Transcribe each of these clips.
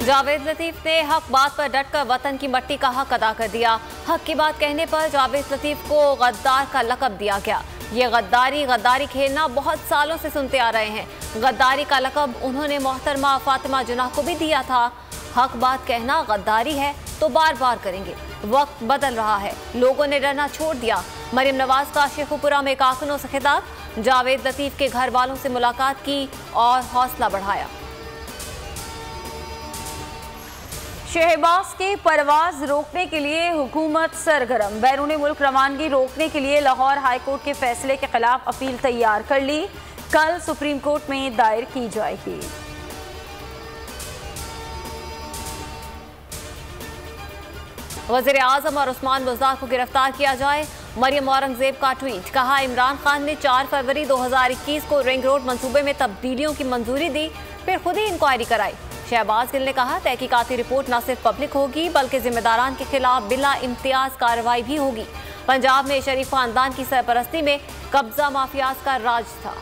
जावेद लतीफ ने हक बात पर डटकर वतन की मट्टी का हक अदा कर दिया। हक की बात कहने पर जावेद लतीफ को गद्दार का लक़ब दिया गया। ये गद्दारी खेलना बहुत सालों से सुनते आ रहे हैं। गद्दारी का लक़ब उन्होंने मोहतरमा फातिमा जुनाह को भी दिया था। हक बात कहना गद्दारी है तो बार बार करेंगे। वक्त बदल रहा है, लोगों ने डरना छोड़ दिया। मरियम नवाज का शेखुपुरा में कारकुनों से खिताब, जावेद लतीफ के घर वालों से मुलाकात की और हौसला बढ़ाया। शहबाज की परवाज रोकने के लिए हुकूमत सरगर्म। बैरून मुल्क रवानगी रोकने के लिए लाहौर हाई कोर्ट के फैसले के खिलाफ अपील तैयार कर ली, कल सुप्रीम कोर्ट में दायर की जाएगी। वज़ीर आज़म और उस्मान बुज़दार को गिरफ्तार किया जाए, मरियम औरंगजेब का ट्वीट। कहा, इमरान खान ने 4 फरवरी 2021 को रिंग रोड मंसूबे में तब्दीलियों की मंजूरी दी, फिर खुद ही इंक्वायरी कराई। शहबाज गिल ने कहा, तहकीकाती रिपोर्ट न सिर्फ पब्लिक होगी बल्कि जिम्मेदारान के खिलाफ बिला इम्तियाज कार्रवाई भी होगी। पंजाब में शरीफ खानदान की सरपरस्ती में कब्जा माफियाज का राज था।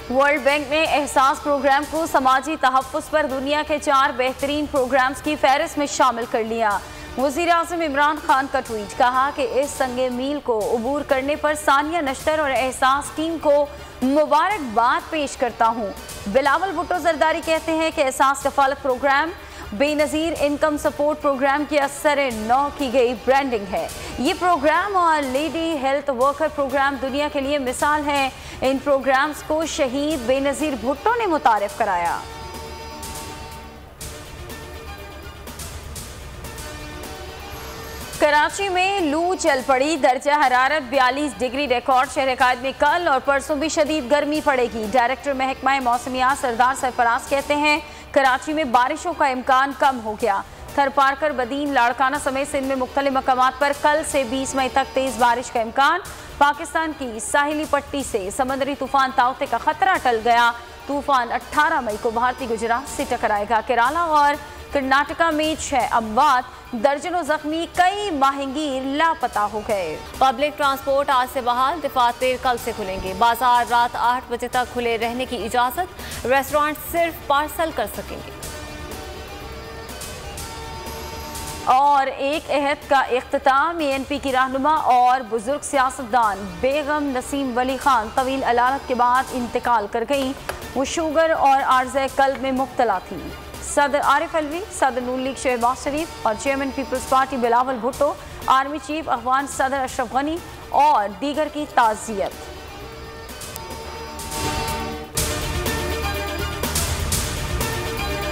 वर्ल्ड बैंक ने एहसास प्रोग्राम को समाजी तहफ़्फ़ुज़ पर दुनिया के 4 बेहतरीन प्रोग्राम्स की फहरिस्त में शामिल कर लिया। वज़ीर आज़म इमरान खान का ट्वीट। कहा कि इस संगे मील को अबूर करने पर सानिया नश्तर और एहसास टीम को मुबारकबाद पेश करता हूँ। बिलावल भुट्टो जरदारी कहते हैं कि Ehsaas Kafalat program Benazir income support program की असर नौ की गई ब्रांडिंग है। ये प्रोग्राम और लेडी हेल्थ वर्कर प्रोग्राम दुनिया के लिए मिसाल है। इन प्रोग्राम्स को शहीद बेनज़ीर भुट्टो ने मुतारिफ कराया। कराची में लू चल पड़ी, दर्जा हरारत 42 डिग्री रिकॉर्ड। शहर कायद में कल और परसों भी शदीद गर्मी पड़ेगी। डायरेक्टर महकमा मौसमियात सरदार सरफराज कहते हैं, कराची में बारिशों का इम्कान कम हो गया। थरपारकर, बदीन, लाड़काना समेत सिंध में मुख्तलिफ मकामात पर कल से 20 मई तक तेज बारिश का इम्कान। पाकिस्तान की साहिली पट्टी से समंदरी तूफान ताउते का खतरा टल गया। तूफान 18 मई को भारतीय गुजरात से टकराएगा। केरला और कर्नाटका में 6 अमवात, दर्जनों जख्मी, कई माहिंगीर लापता हो गए। पब्लिक ट्रांसपोर्ट आज से बहाल, दफातर कल से खुलेंगे। बाजार रात 8 बजे तक खुले रहने की इजाजत। रेस्टोरेंट सिर्फ पार्सल कर सकेंगे। और एक अहद का इख्तिताम। ANP की रहनुमा और बुजुर्ग सियासतदान बेगम नसीम वली खान तवील अलालत के बाद इंतकाल कर गई। वो शुगर और आर्ज़े कल्ब में मुब्तला थी। सदर आरिफ अलवी, सदर नून लीग शहबाज शरीफ और chairman peoples party Bilawal Bhutto, army chief Afghan सदर अशरफ गनी और दीगर की ताज़ियत।